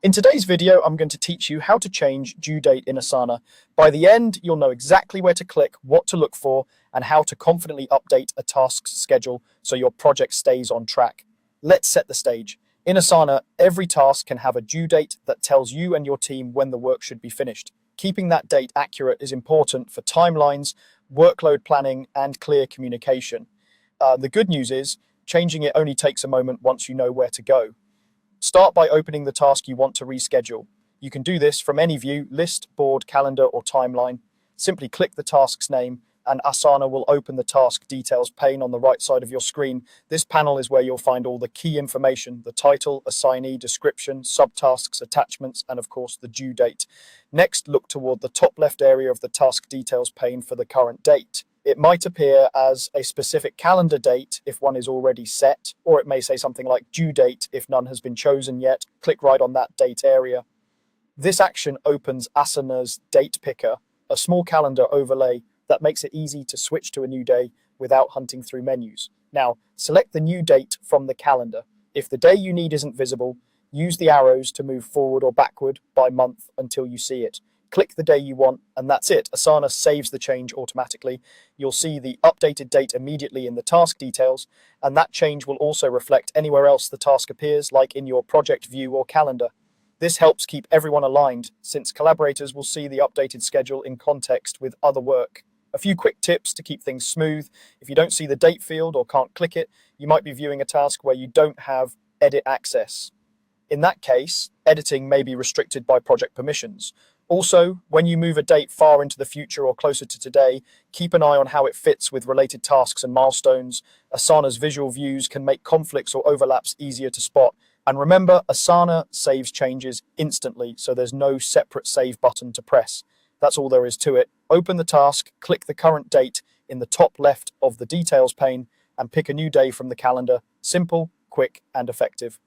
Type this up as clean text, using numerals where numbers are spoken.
In today's video, I'm going to teach you how to change due date in Asana. By the end, you'll know exactly where to click, what to look for, and how to confidently update a task's schedule so your project stays on track. Let's set the stage. In Asana, every task can have a due date that tells you and your team when the work should be finished. Keeping that date accurate is important for timelines, workload planning, and clear communication. The good news is, changing it only takes a moment once you know where to go. Start by opening the task you want to reschedule. You can do this from any view, list, board, calendar, or timeline. Simply click the task's name, and Asana will open the task details pane on the right side of your screen. This panel is where you'll find all the key information: the title, assignee, description, subtasks, attachments, and of course the due date. Next, look toward the top left area of the task details pane for the current date. It might appear as a specific calendar date if one is already set, or it may say something like due date if none has been chosen yet. Click right on that date area. This action opens Asana's date picker, a small calendar overlay that makes it easy to switch to a new day without hunting through menus. Now, select the new date from the calendar. If the day you need isn't visible, use the arrows to move forward or backward by month until you see it. Click the day you want, and that's it. Asana saves the change automatically. You'll see the updated date immediately in the task details, and that change will also reflect anywhere else the task appears, like in your project view or calendar. This helps keep everyone aligned, since collaborators will see the updated schedule in context with other work. A few quick tips to keep things smooth. If you don't see the date field or can't click it, you might be viewing a task where you don't have edit access. In that case, editing may be restricted by project permissions. Also, when you move a date far into the future or closer to today, keep an eye on how it fits with related tasks and milestones. Asana's visual views can make conflicts or overlaps easier to spot. And remember, Asana saves changes instantly, so there's no separate save button to press. That's all there is to it. Open the task, click the current date in the top left of the details pane, and pick a new day from the calendar. Simple, quick, and effective.